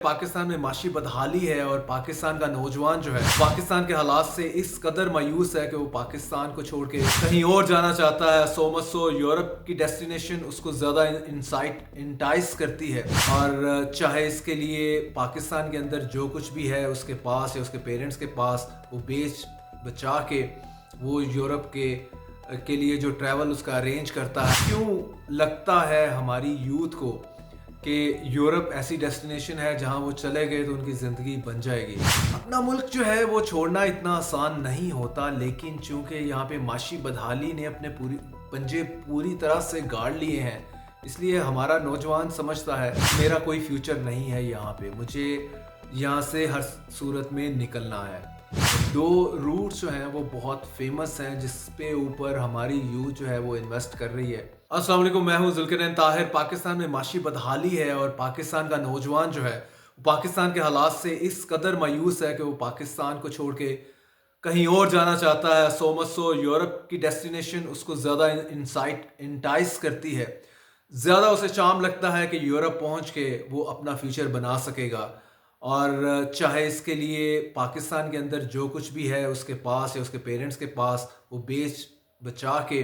पाकिस्तान में माशी बदहाली है और पाकिस्तान का नौजवान जो है पाकिस्तान के हालात से इस कदर मायूस है कि वो पाकिस्तान को छोड़ के कहीं और जाना चाहता है। सो मच सो यूरोप की डेस्टिनेशन उसको ज़्यादा इंटाइस करती है, और चाहे इसके लिए पाकिस्तान के अंदर जो कुछ भी है उसके पास या उसके पेरेंट्स के पास वो बेच बचा के वो यूरोप के लिए जो ट्रैवल उसका अरेंज करता है। क्यों लगता है हमारी यूथ को कि यूरोप ऐसी डेस्टिनेशन है जहां वो चले गए तो उनकी ज़िंदगी बन जाएगी। अपना मुल्क जो है वो छोड़ना इतना आसान नहीं होता, लेकिन चूंकि यहाँ पे माशी बदहाली ने अपने पंजे पूरी तरह से गाड़ लिए हैं, इसलिए हमारा नौजवान समझता है मेरा कोई फ्यूचर नहीं है यहाँ पे, मुझे यहाँ से हर सूरत में निकलना है। दो रूट्स जो हैं वो बहुत फेमस हैं जिस पे ऊपर हमारी यूथ जो है वो इन्वेस्ट कर रही है। अस्सलाम वालेकुम, मैं हूं जुल्करनैन ताहिर। पाकिस्तान में माशी बदहाली है और पाकिस्तान का नौजवान जो है पाकिस्तान के हालात से इस कदर मायूस है कि वो पाकिस्तान को छोड़ के कहीं और जाना चाहता है। सो मच सो यूरोप की डेस्टिनेशन उसको ज़्यादा इंटाइस करती है, ज़्यादा उसे चार्म लगता है कि यूरोप पहुंच के वो अपना फ्यूचर बना सकेगा। और चाहे इसके लिए पाकिस्तान के अंदर जो कुछ भी है उसके पास या उसके पेरेंट्स के पास वो बेच बचा के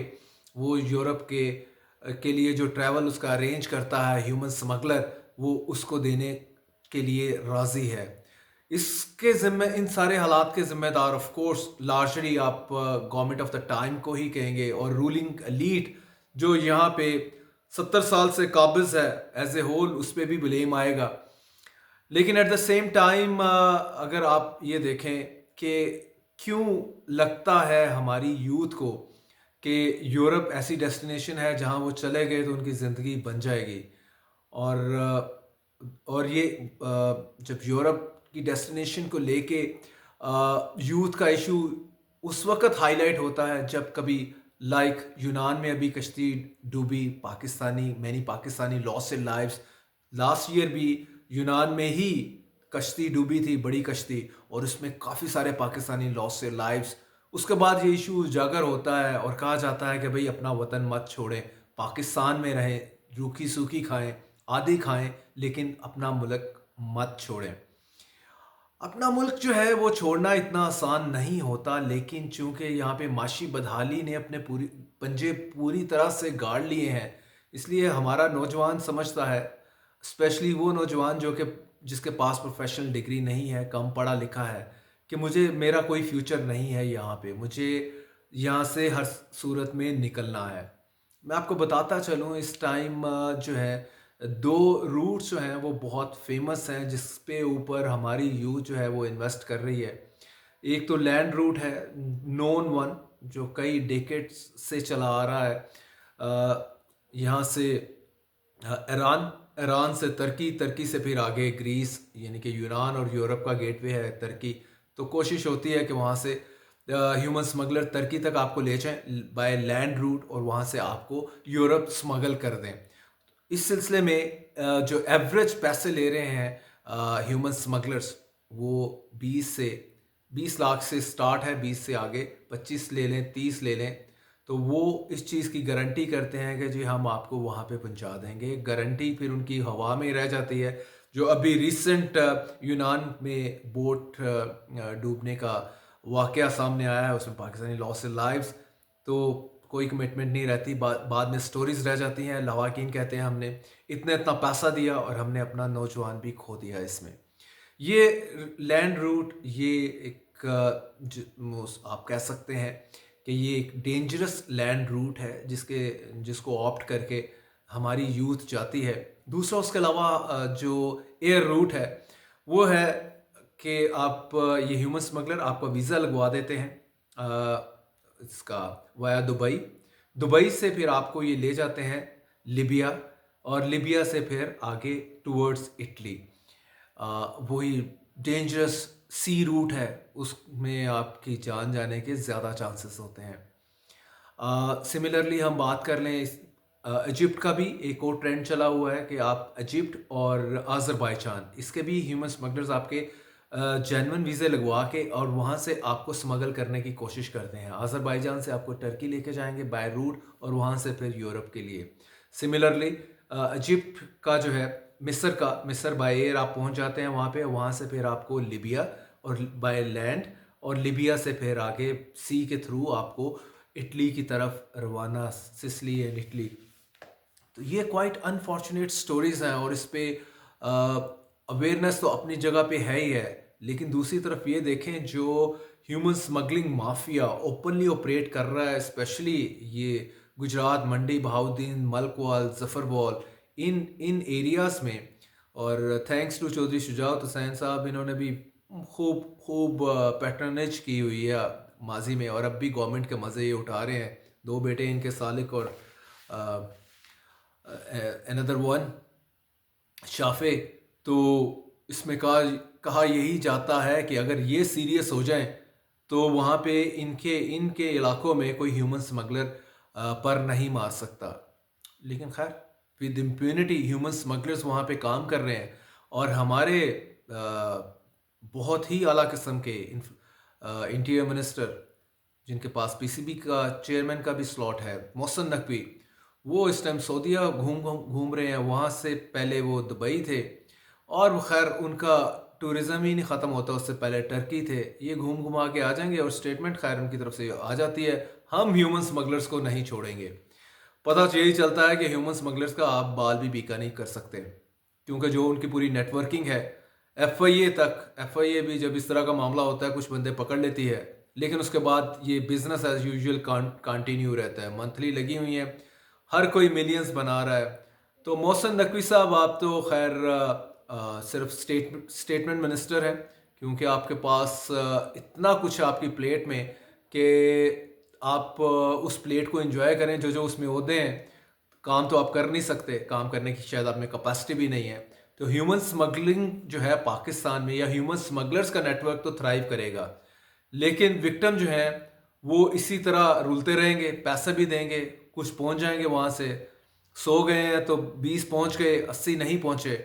वो यूरोप के लिए जो ट्रैवल उसका अरेंज करता है ह्यूमन स्मगलर, वो उसको देने के लिए राज़ी है। इसके ज़िम्मे इन सारे हालात के ज़िम्मेदार ऑफ कोर्स लार्जली आप गवर्नमेंट ऑफ द टाइम को ही कहेंगे, और रूलिंग एलीट जो यहाँ पे 70 साल से काबिज़ है एज ए होल, उस पर भी ब्लेम आएगा। लेकिन एट द सेम टाइम अगर आप ये देखें कि क्यों लगता है हमारी यूथ को कि यूरोप ऐसी डेस्टिनेशन है जहां वो चले गए तो उनकी ज़िंदगी बन जाएगी, और ये जब यूरोप की डेस्टिनेशन को लेके यूथ का इशू उस वक्त हाईलाइट होता है जब कभी लाइक यूनान में अभी कश्ती डूबी, many Pakistani loss in lives. Last year भी यूनान में ही कश्ती डूबी थी, बड़ी कश्ती, और उसमें काफ़ी सारे पाकिस्तानी लॉस से लाइव्स। उसके बाद ये इशू उजागर होता है और कहा जाता है कि भाई अपना वतन मत छोड़ें, पाकिस्तान में रहें, रूखी सूखी खाएं, आधी खाएं, लेकिन अपना मुल्क मत छोड़ें। अपना मुल्क जो है वो छोड़ना इतना आसान नहीं होता, लेकिन चूंकि यहाँ पे माशी बदहाली ने अपने पंजे पूरी तरह से गाड़ लिए हैं, इसलिए हमारा नौजवान समझता है, स्पेशली वो नौजवान जिसके पास प्रोफेशनल डिग्री नहीं है, कम पढ़ा लिखा है, कि मेरा कोई फ्यूचर नहीं है यहाँ पे, मुझे यहाँ से हर सूरत में निकलना है। मैं आपको बताता चलूँ, इस टाइम जो है दो रूट्स जो हैं वो बहुत फेमस हैं जिस पे ऊपर हमारी यूथ जो है वो इन्वेस्ट कर रही है। एक तो लैंड रूट है, नोन वन, जो कई डेकेड्स से चला आ रहा है। यहाँ से ईरान से तुर्की से फिर आगे ग्रीस, यानी कि यूनान और यूरोप का गेटवे है तुर्की। तो कोशिश होती है कि वहाँ से ह्यूमन स्मगलर तुर्की तक आपको ले जाएं बाय लैंड रूट और वहाँ से आपको यूरोप स्मगल कर दें। इस सिलसिले में जो एवरेज पैसे ले रहे हैं ह्यूमन स्मगलर्स, वो 20 लाख से स्टार्ट है, 20 से आगे 25 ले लें, 30 ले लें, तो वो इस चीज़ की गारंटी करते हैं कि जी हम आपको वहाँ पे पहुँचा देंगे। गारंटी फिर उनकी हवा में रह जाती है। जो अभी रिसेंट यूनान में बोट डूबने का वाक़या सामने आया है, उसमें पाकिस्तानी लॉस इन लाइव्स, तो कोई कमिटमेंट नहीं रहती, बाद में स्टोरीज रह जाती हैं। लवाकिन कहते हैं हमने इतना पैसा दिया और हमने अपना नौजवान भी खो दिया इसमें। ये लैंड रूट, ये एक आप कह सकते हैं कि ये एक डेंजरस लैंड रूट है जिसको ऑप्ट करके हमारी यूथ जाती है। दूसरा उसके अलावा जो एयर रूट है वो है कि आप ये ह्यूमन स्मगलर आपका वीज़ा लगवा देते हैं इसका वाया दुबई से फिर आपको ये ले जाते हैं लिबिया, और लिबिया से फिर आगे टूवर्ड्स इटली। वही डेंजरस सी रूट है, उसमें आपकी जान जाने के ज़्यादा चांसेस होते हैं। सिमिलरली हम बात कर लें इजिप्ट का, भी एक और ट्रेंड चला हुआ है कि आप इजिप्ट और अज़रबैजान, इसके भी ह्यूमन स्मगलर्स आपके जेन्युइन वीज़े लगवा के और वहाँ से आपको स्मगल करने की कोशिश करते हैं। अज़रबैजान से आपको टर्की लेके जाएंगे बाय रूट और वहाँ से फिर यूरोप के लिए। सिमिलरली इजिप्ट का जो है مصر بائی ایئر آپ پہنچ جاتے ہیں وہاں پہ. وہاں سے پھر آپ کو لیبیا اور بائی لینڈ, اور لیبیا سے پھر آگے سی کے تھرو آپ کو اٹلی کی طرف روانہ, سسلی اینڈ اٹلی. تو یہ کوائٹ انفارچونیٹ سٹوریز ہیں, اور اس پہ اویئرنیس تو اپنی جگہ پہ ہے ہی ہے, لیکن دوسری طرف یہ دیکھیں جو human smuggling mafia openly operate کر رہا ہے, اسپیشلی یہ گجرات, منڈی, بہاؤدین, ملکوال, ظفربال, ان ایریاز میں. اور تھینکس ٹو چودھری شجاعت حسین صاحب, انہوں نے بھی خوب پیٹرنیج کی ہوئی ہے ماضی میں, اور اب بھی گورنمنٹ کے مزے یہ اٹھا رہے ہیں. 2 بیٹے ان کے, سالک اور another one شافع. تو اس میں کہا یہی جاتا ہے کہ اگر یہ سیریس ہو جائیں تو وہاں پہ ان کے علاقوں میں کوئی ہیومن سمگلر پر نہیں مار سکتا. لیکن خیر ود امپیونٹی ہیومن سمگلرز وہاں پہ کام کر رہے ہیں, اور ہمارے بہت ہی اعلیٰ قسم کے انٹیریئر منسٹر جن کے پاس پی سی بی کا چیئرمین کا بھی سلاٹ ہے, محسن نقوی, وہ اس ٹائم سعودیہ گھوم رہے ہیں. وہاں سے پہلے وہ دبئی تھے, اور خیر ان کا ٹورزم ہی نہیں ختم ہوتا, اس سے پہلے ٹرکی تھے. یہ گھوما کے آ جائیں گے, اور اسٹیٹمنٹ خیر ان کی طرف سے آ جاتی ہے, ہم ہیومن سمگلرز کو نہیں چھوڑیں گے. پتہ یہی چلتا ہے کہ ہیومن سمگلرز کا آپ بال بھی بیکا نہیں کر سکتے, کیونکہ جو ان کی پوری نیٹ ورکنگ ہے ایف آئی اے بھی جب اس طرح کا معاملہ ہوتا ہے کچھ بندے پکڑ لیتی ہے, لیکن اس کے بعد یہ بزنس ایز یوزول کنٹینیو رہتا ہے. منتھلی لگی ہوئی ہیں, ہر کوئی ملینز بنا رہا ہے. تو محسن نقوی صاحب, آپ تو خیر صرف اسٹیٹمنٹ منسٹر ہیں, کیونکہ آپ کے پاس اتنا کچھ آپ کی پلیٹ میں کہ آپ اس پلیٹ کو انجوائے کریں جو اس میں عہدے ہیں. کام تو آپ کر نہیں سکتے, کام کرنے کی شاید آپ میں کیپیسٹی بھی نہیں ہے. تو ہیومن سمگلنگ جو ہے پاکستان میں, یا ہیومن سمگلرز کا نیٹ ورک تو تھرائیو کرے گا, لیکن وکٹم جو ہیں وہ اسی طرح رولتے رہیں گے, پیسے بھی دیں گے, کچھ پہنچ جائیں گے وہاں سے. 100 گئے ہیں تو 20 پہنچ گئے, 80 نہیں پہنچے.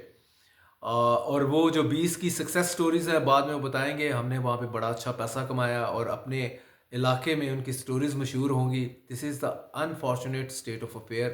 اور وہ جو 20 کی سکسیس سٹوریز ہیں بعد میں وہ بتائیں گے ہم نے وہاں پہ بڑا اچھا پیسہ کمایا, اور اپنے علاقے میں ان کی سٹوریز مشہور ہوں گی. دس از دا انفارچونیٹ اسٹیٹ آف افیئر.